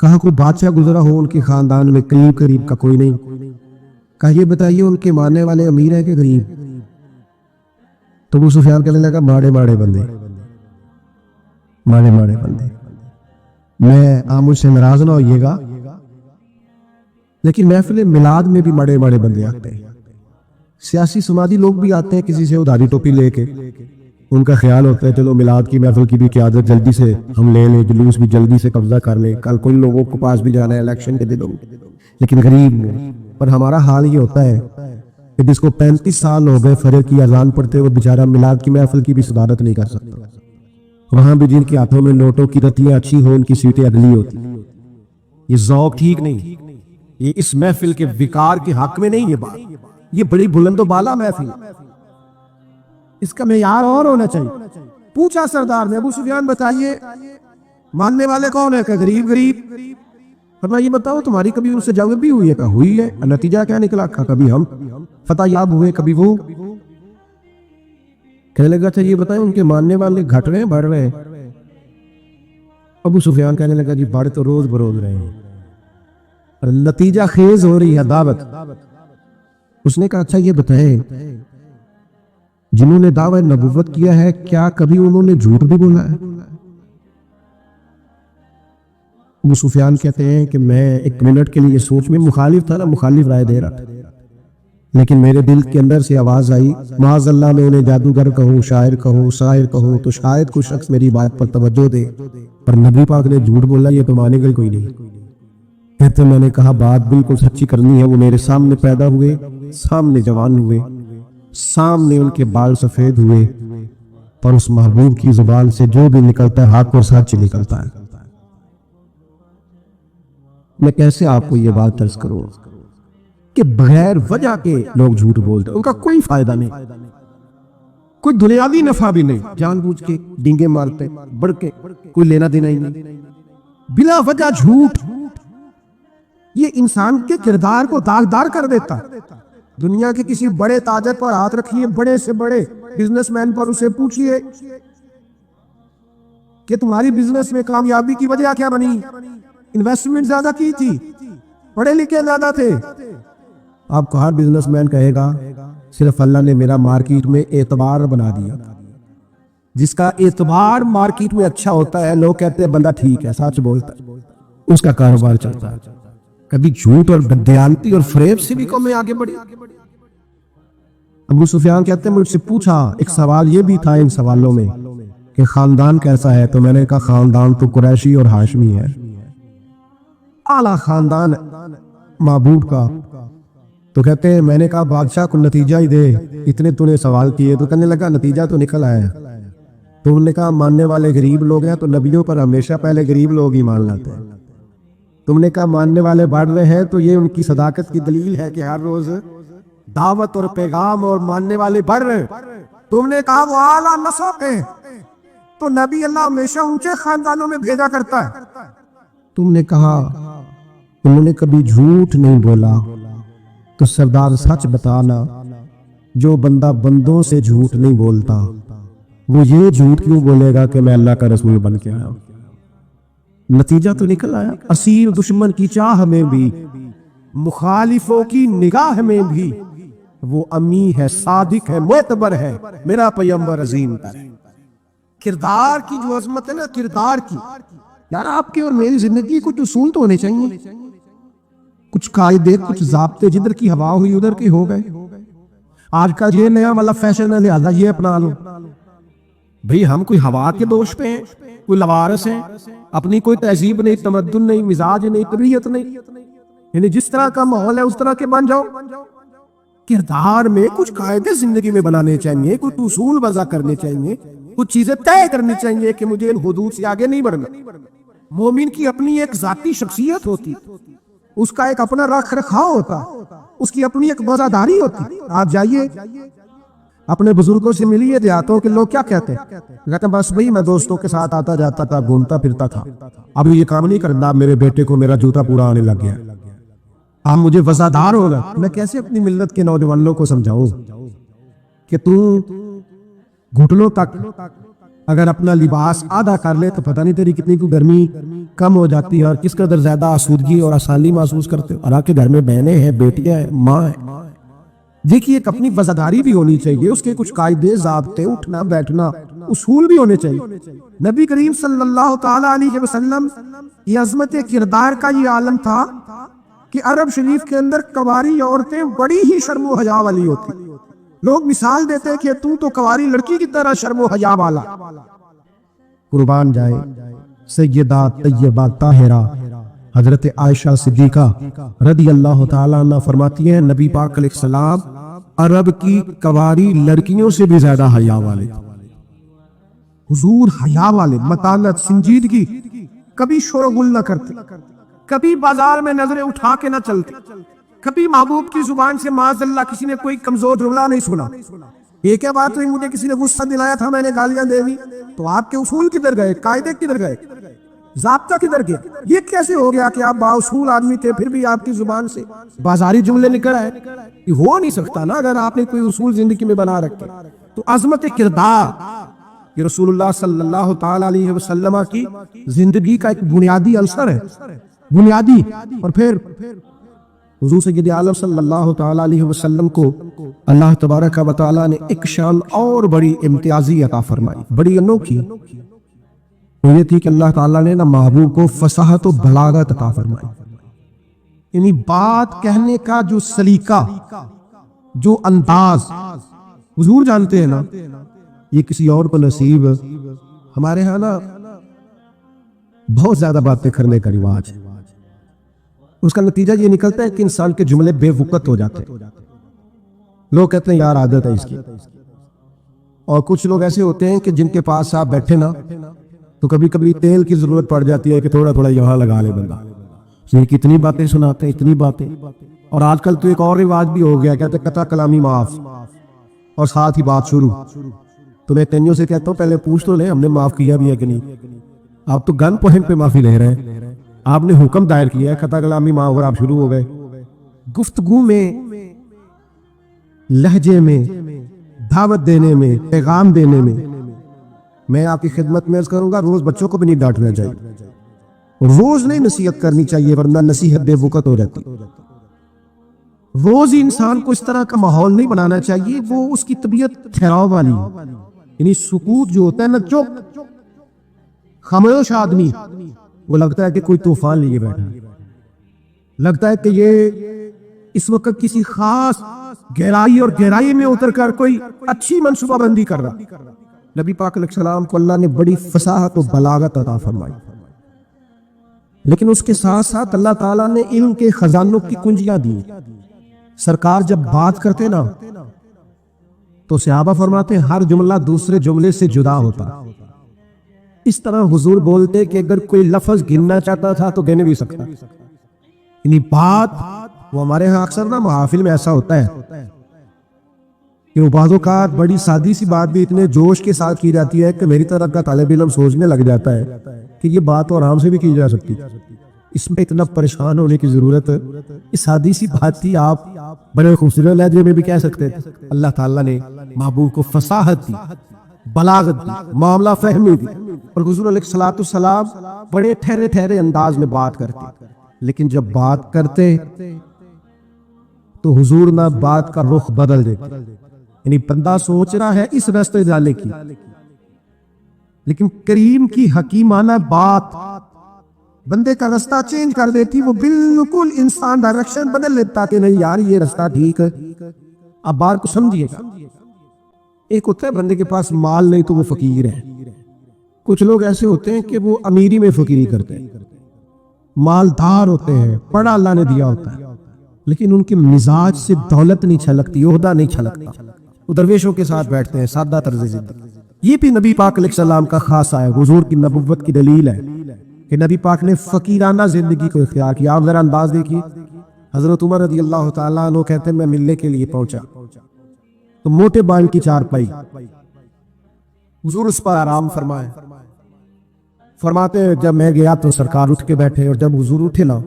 کہا کوئی بادشاہ گزرا ہو ان کے خاندان میں قریب قریب کا؟ کوئی نہیں۔ کہا یہ بتائیے ان کے ماننے والے امیر ہیں کہ غریب؟ تو ابو سفیان کہنے لگا ماڑے ماڑے بندے، ماڑے ماڑے بندے۔ میں آپ مجھ سے ناراض نہ ہوئیے گا، لیکن محفل میلاد میں بھی ماڑے ماڑے بندے آتے ہیں، سیاسی سماجی لوگ بھی آتے ہیں کسی سے ادھاری ٹوپی لے کے، ان کا خیال ہوتا ہے چلو میلاد کی محفل کی بھی قیادت جلدی سے ہم لے لیں، جلوس بھی جلدی سے قبضہ کر لیں، کل کل لوگوں کو پاس بھی جانا ہے الیکشن کے دنوں، لیکن غریب میں۔ پر ہمارا حال یہ ہوتا ہے کہ جس کو 35 سال ہو گئے فجر کی اذان پڑھتے وہ بیچارہ میلاد کی محفل کی بھی صدارت نہیں کر سکتا۔ وہاں بھی جن کے ہاتھوں میں نوٹوں کی رتیاں اچھی ہوں ان کی سیٹیں اگلی ہوتی۔ یہ ذوق ٹھیک نہیں، یہ اس محفل کے وقار کے حق میں نہیں، یہ بات یہ بڑی بلند و بالا محفل، اس کا معیار اور ہونا چاہیے۔ پوچھا سردار نے ابو سفیان بتائیے ماننے والے کون ہے؟ کہ غریب غریب۔ فرمایا یہ بتاؤ تمہاری کبھی ان سے جنگ بھی ہوئی ہے؟ کہ ہوئی ہے۔ نتیجہ کیا نکلا؟ کبھی ہم فتح یاب ہوئے کبھی وہ۔ کہنے لگا اچھا یہ بتائیں ان کے ماننے والے گھٹ رہے ہیں بڑھ رہے ہیں؟ ابو سفیان کہنے لگا جی بڑھ تو روز بروز رہے ہیں، اور نتیجہ خیز ہو رہی ہے دعوت۔ اس نے کہا اچھا یہ بتائیں جنہوں نے دعوی نبوت کیا ہے کیا کبھی انہوں نے جھوٹ بھی بولا ہے؟ ابو سفیان کہتے ہیں کہ میں ایک منٹ کے لیے سوچ میں مخالف تھا نا، مخالف رائے دے رہا تھا، لیکن میرے دل کے اندر سے آواز آئی معاذ اللہ میں انہیں جادوگر کہوں، شاعر کہوں، ساحر کہوں تو شاید کوئی شخص میری بات پر توجہ دے، پر نبی پاک نے جھوٹ بولا یہ تو مانے گا کوئی نہیں۔ کہتے میں نے کہا بات بالکل سچی کرنی ہے، وہ میرے سامنے پیدا ہوئے، سامنے جوان ہوئے، سامنے ان کے بال سفید ہوئے، پر اس محبوب کی زبان سے جو بھی نکلتا ہے حق اور سچ نکلتا ہے۔ میں کیسے آپ کو یہ بات عرض کروں کہ بغیر وجہ کے لوگ جھوٹ بولتے ہیں، ان کا کوئی فائدہ نہیں، کوئی دنیاوی نفع بھی نہیں، جان بوجھ کے ڈینگے مارتے بڑھ کے کوئی لینا دینا ہی نہیں، بلا وجہ جھوٹ یہ انسان کے کردار کو داغدار کر دیتا ہے۔ دنیا کے کسی بڑے تاجر پر ہاتھ رکھیے، بڑے سے بڑے بزنس مین پر، اسے پوچھئے کہ تمہاری بزنس میں کامیابی کی وجہ کیا بنی؟ انویسٹمنٹ زیادہ کی تھی، پڑھے لکھے زیادہ تھے؟ آپ کو ہر بزنس مین کہے گا صرف اللہ نے میرا مارکیٹ میں اعتبار بنا دیا۔ جس کا اعتبار مارکیٹ میں اچھا ہوتا ہے لوگ کہتے ہیں بندہ ٹھیک ہے، سچ بولتا ہے، اس کا کاروبار چلتا ہے۔ کبھی جھوٹ اور بددیانتی اور فریب سے بھی قومیں آگے بڑھی۔ ابو سفیان کہتے ہیں مجھ سے پوچھا ایک سوال یہ بھی تھا ان سوالوں میں کہ خاندان کیسا ہے؟ تو میں نے کہا خاندان تو قریشی اور ہاشمی ہے، اعلیٰ خاندان معبود کا۔ تو کہتے ہیں میں نے کہا بادشاہ کو نتیجہ ہی دے، اتنے تو نے سوال کیے۔ تو کہنے لگا نتیجہ تو نکل آیا ہے۔ تو انہوں نے کہا ماننے والے غریب لوگ ہیں، تو نبیوں پر ہمیشہ پہلے غریب لوگ ہی مان لاتے ہیں۔ تم نے کہا ماننے والے بڑھ رہے ہیں، تو یہ ان کی صداقت کی دلیل ہے کہ ہر روز دعوت اور پیغام اور ماننے والے بڑھ رہے ہیں۔ تم نے کہا وہ اعلیٰ نسب ہے، تو نبی اللہ ہمیشہ اونچے خاندانوں میں بھیجا کرتا ہے۔ تم نے کہا انہوں نے کبھی جھوٹ نہیں بولا، تو سردار سچ بتانا جو بندہ بندوں سے جھوٹ نہیں بولتا وہ یہ جھوٹ کیوں بولے گا کہ میں اللہ کا رسول بن کے آیا؟ نتیجہ تو نکل آیا۔ اسیر دشمن کی چاہ میں بھی، مخالفوں کی نگاہ میں بھی وہ امی ہے، صادق ہے، معتبر ہے، میرا پیغمبر عظیم تر ہے۔ کردار کی جو عظمت ہے نا، کردار کی، یار آپ کی اور میری زندگی کچھ اصول تو ہونے چاہیے، کچھ قاعدے، کچھ ضابطے، جدھر کی ہوا ہوئی ادھر کے ہو گئے۔ آج کا یہ نیا والا فیشن ہے لہذا یہ اپنا لو۔ بھئی ہم کوئی ہوا کے دوش پہ ہیں، کوئی لوارس ہیں، اپنی کوئی تہذیب نہیں، تمدن نہیں، مزاج نہیں، طبیعت نہیں، یعنی جس طرح کا ماحول ہے اس طرح کے بن جاؤ۔ کردار میں کچھ قاعدے زندگی میں بنانے چاہیے، کچھ اصول وضع کرنے چاہیے، کچھ چیزیں طے کرنی چاہیے کہ مجھے ان حدود سے آگے نہیں بڑھنا۔ مومن کی اپنی ایک ذاتی شخصیت ہوتی، اس کا ایک اپنا رکھ رکھاؤ ہوتا، اس کی اپنی ایک وفاداری ہوتی۔ آپ جائیے اپنے بزرگوں سے ملیے دیہاتوں کے لوگ کیا کہتے ہیں؟ کہتے ہیں بس بھئی میں دوستوں کے ساتھ آتا جاتا تھا، گھومتا پھرتا تھا، اب یہ کام نہیں کرنا، میرے بیٹے کو میرا جوتا پورا آنے لگ گیا، آپ مجھے وفادار ہوگا۔ میں کیسے اپنی ملت کے نوجوانوں کو سمجھاؤں کہ تو گھٹنوں تک اگر اپنا لباس آدھا کر لے تو پتہ نہیں تیری کتنی کو گرمی کم ہو جاتی ہے اور کس قدر زیادہ آسودگی اور آسانی محسوس کرتے ہو. اور آپ کے گھر میں بہنیں ہیں, بیٹیاں ہیں, ماں ہیں. دیکھیے ایک اپنی وفاداری بھی ہونی چاہیے, اس کے کچھ قاعدے ضابطے, اٹھنا بیٹھنا اصول بھی ہونے چاہیے. نبی کریم صلی اللہ تعالی علیہ وسلم یہ عظمت کردار کا یہ عالم تھا کہ عرب شریف کے اندر کنواری عورتیں بڑی ہی شرم و حیا والی ہوتی. لوگ مثال دیتے کہ تو کنواری لڑکی کی طرح شرم و حیا والا. قربان جائے سیدہ طیبہ طاہرہ حضرت عائشہ صدیقہ رضی اللہ تعالیٰ عنہ فرماتی ہیں نبی پاک علیہ السلام عرب کی کنواری لڑکیوں سے بھی زیادہ حیا والے. حضور حیا والے, متانت, سنجیدگی, کبھی شور و غل نہ کرتے, کبھی بازار میں نظریں اٹھا کے نہ چلتے, کبھی محبوب کی زبان سے معاذ اللہ کسی نے کوئی کمزور جملہ نہیں سنا. یہ کیا بات ہوئی, مجھے کسی نے غصہ دلایا تھا میں نے گالیاں دے دی. تو آپ کے اصول کدھر گئے, قاعدے کدھر گئے, ضابطہ کدھر گیا؟ یہ کیسے ہو گیا کہ آپ بااصول آدمی تھے پھر بھی آپ کی زبان سے بازاری جملے نکل آئے؟ یہ ہو نہیں سکتا نا اگر آپ نے کوئی اصول زندگی میں بنا رکھے. تو عظمت کردار یہ رسول اللہ صلی اللہ تعالی علیہ وسلم کی زندگی کا ایک بنیادی عنصر ہے, بنیادی. اور پھر حضور سید عالم صلی اللہ تعالی علیہ وسلم کو اللہ تبارک و تعالی نے ایک شان اور بڑی امتیازی عطا فرمائی, بڑی انوکھی. یہ تھی کہ اللہ تعالیٰ نے محبوب کو فصاحت و بلاغت عطا فرمائی. یعنی بات کہنے کا جو سلیقہ, جو انداز حضور جانتے ہیں نا, یہ کسی اور کو نصیب. ہمارے ہاں نا بہت زیادہ باتیں کرنے کا رواج ہے, اس کا نتیجہ یہ نکلتا ہے کہ انسان کے جملے بے وقت ہو جاتے ہیں. لوگ کہتے ہیں یار عادت ہے اس کی. اور کچھ لوگ ایسے ہوتے ہیں کہ جن کے پاس آپ بیٹھے نا تو کبھی کبھی تیل کی ضرورت پڑ جاتی ہے کہ تھوڑا تھوڑا یہاں لگا لے بندہ. کتنی باتیں سناتے ہیں, اتنی باتیں. اور آج کل تو ایک اور رواج بھی ہو گیا, کہتے قطع کلامی معاف اور ساتھ ہی بات شروع. تو میں تینوں سے کہتا ہوں پہلے پوچھ تو لیں ہم نے معاف کیا بھی ہے کہ نہیں. آپ تو گن پوائنٹ پہ معافی لے رہے ہیں, آپ نے حکم دائر کیا ہے قطع کلامی معاف اور آپ شروع ہو گئے. گفتگو میں, لہجے میں, دعوت دینے میں, پیغام دینے میں میں آپ کی خدمت میں عرض کروں گا روز بچوں کو بھی نہیں ڈانٹنا چاہیے, روز نہیں نصیحت کرنی چاہیے ورنہ نصیحت بے وقت ہو جاتی. روز ہی انسان کو اس طرح کا ماحول نہیں بنانا چاہیے, وہ اس کی طبیعت ٹھہراؤ والی, یعنی سکوت جو ہوتا ہے نا, چپ خاموش آدمی وہ لگتا ہے کہ کوئی طوفان لیے بیٹھا ہے, لگتا ہے کہ یہ اس وقت کسی خاص گہرائی اور گہرائی میں اتر کر کوئی اچھی منصوبہ بندی کر رہا. نبی پاک علیہ السلام کو اللہ نے بڑی فصاحت و بلاغت عطا فرمائی, لیکن اس کے ساتھ ساتھ اللہ تعالیٰ نے علم کے خزانوں کی کنجیاں دی. سرکار جب بات کرتے نا تو صحابہ فرماتے ہیں ہر جملہ دوسرے جملے سے جدا ہوتا. اس طرح حضور بولتے کہ اگر کوئی لفظ گننا چاہتا تھا تو گن بھی سکتا. یعنی بات وہ ہمارے ہاں اکثر نا محافل میں ایسا ہوتا ہے کہ وہ بعض اوقات بڑی سادی سی بات بھی اتنے جوش کے ساتھ کی جاتی ہے کہ میری طرح کا طالب علم سوچنے لگ جاتا ہے کہ یہ بات تو آرام سے بھی کی جا سکتی, اس میں اتنا پریشان ہونے کی ضرورت. اس سادی سی بات تھی, آپ بڑے خوبصورت لہجے میں بھی کہہ سکتے تھے. اللہ تعالیٰ نے محبوب کو فصاحت دی, بلاغت دی, معاملہ فہمی دی. اور حضور علیہ السلام بڑے ٹھہرے ٹھہرے انداز میں بات کرتے, لیکن جب بات کرتے تو حضور نہ بات کا رخ بدل دیتے. یعنی بندہ سوچ رہا ہے اس راستے جانے کی, لیکن کریم کی حکیمانہ بات بندے کا راستہ چینج کر دیتی. وہ بالکل انسان ڈائریکشن بدل لیتا کہ نہیں یار یہ راستہ ٹھیک ہے. اب بات کو سمجھیے گا, ایک ہوتا ہے بندے کے پاس مال نہیں تو وہ فقیر ہے. کچھ لوگ ایسے ہوتے ہیں کہ وہ امیری میں فقیری کرتے ہیں, مالدار ہوتے ہیں, پڑھا اللہ نے دیا ہوتا ہے, لیکن ان کے مزاج سے دولت نہیں چھلکتی, عہدہ نہیں چھلکتا. وہ درویشوں کے ساتھ بیٹھتے ہیں, سادہ طرز زندگی. یہ بھی نبی پاک علیہ السلام کا خاص ہے, حضور کی نبوت کی دلیل ہے کہ نبی پاک نے فقیرانہ زندگی کو اختیار کیا. آپ ذرا انداز دیکھیے, حضرت عمر رضی اللہ تعالیٰ عنہ کہتے ہیں میں ملنے کے لیے پہنچا تو موٹے بال کی چارپائی, حضور اس پر آرام فرمائے. فرماتے ہیں جب میں گیا تو سرکار اٹھ کے بیٹھے, اور جب حضور اٹھے نا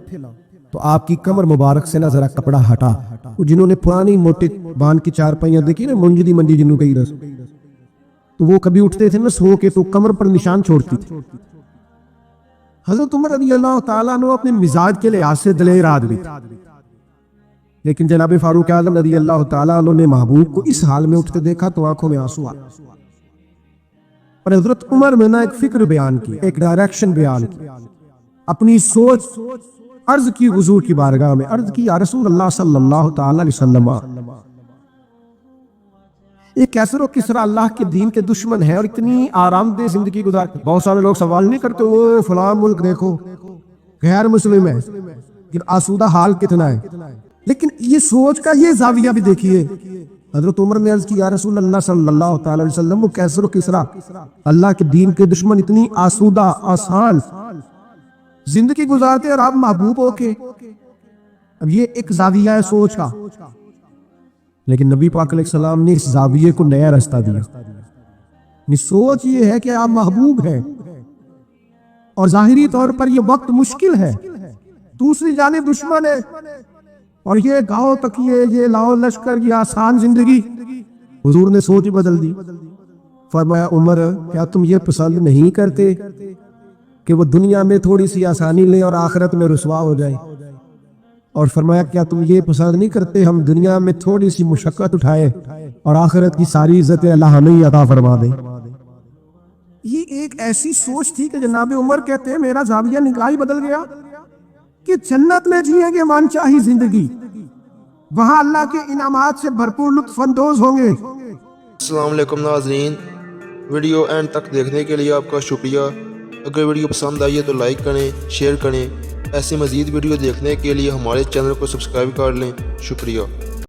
تو آپ کی کمر مبارک سے نہ ذرا کپڑا ہٹا. جنہوں نے پرانی موٹے بان کی چارپائیاں دیکھی نا, منجدی منجی جنہوں کہی رس, تو وہ کبھی اٹھتے تھے نا سو کے تو کمر پر نشان چھوڑتی تھی. حضرت عمر رضی اللہ تعالیٰ عنہ اپنے مزاج کے لحاظ سے دلیر آدمی تھے، لیکن جناب فاروق اعظم رضی اللہ تعالیٰ عنہ نے محبوب کو اس حال میں اٹھتے دیکھا تو آنکھوں میں آنسو آ. اور حضرت عمر میں ایک فکر بیان کی، ایک ڈائریکشن بیان کی، اپنی سوچ عرض کی حضور کی بارگاہ میں. عرض کی یا رسول اللہ صلی اللہ تعالی علیہ وسلم، یہ کیسر و کسرا اللہ کے دین کے دشمن ہے اور اتنی آرام دہ زندگی گزارتے. بہت سارے لوگ سوال نہیں کرتے وہ فلاں ملک دیکھو غیر مسلم ہے، آسودہ حال کتنا ہے، لیکن یہ سوچ کا یہ زاویہ بھی دیکھیے. حضرت عمر نے عرض کی یا رسول اللہ صلی اللہ تعالی علیہ وسلم، وہ کیسر و کسرا اللہ کے دین کے دشمن اتنی آسودہ آسان زندگی گزارتے اور آپ محبوب ہو کے. اب یہ ایک زاویہ ہے سوچ کا، لیکن نبی پاک علیہ السلام نے اس زاویے کو نیا رستہ دیا. سوچ یہ ہے کہ آپ محبوب ہیں اور ظاہری طور پر یہ وقت مشکل ہے، دوسری جانب دشمن ہے، اور یہ گاؤں تک یہ لاؤ لشکر یہ آسان زندگی. حضور نے سوچ بدل دی. فرمایا عمر کیا تم یہ پسند نہیں کرتے کہ وہ دنیا میں تھوڑی سی آسانی لے اور آخرت میں رسوا ہو جائے؟ اور فرمایا کیا تم یہ پسند نہیں کرتے ہم دنیا میں تھوڑی سی مشقت اٹھائے اور آخرت کی ساری عزت اللہ ہمیں عطا فرما دے؟ یہ ایک ایسی سوچ تھی کہ جناب عمر کہتے ہیں میرا زاویہ نگاہ ہی بدل گیا کہ جنت میں جیئیں گے من چاہی زندگی، وہاں اللہ کے انعامات سے بھرپور لطف اندوز ہوں گے. السلام علیکم ناظرین، ویڈیو اینڈ تک دیکھنے کے لیے آپ کا شکریہ. اگر ویڈیو پسند آئی ہے تو لائک کریں، شیئر کریں. ایسی مزید ویڈیو دیکھنے کے لیے ہمارے چینل کو سبسکرائب کر لیں. شکریہ.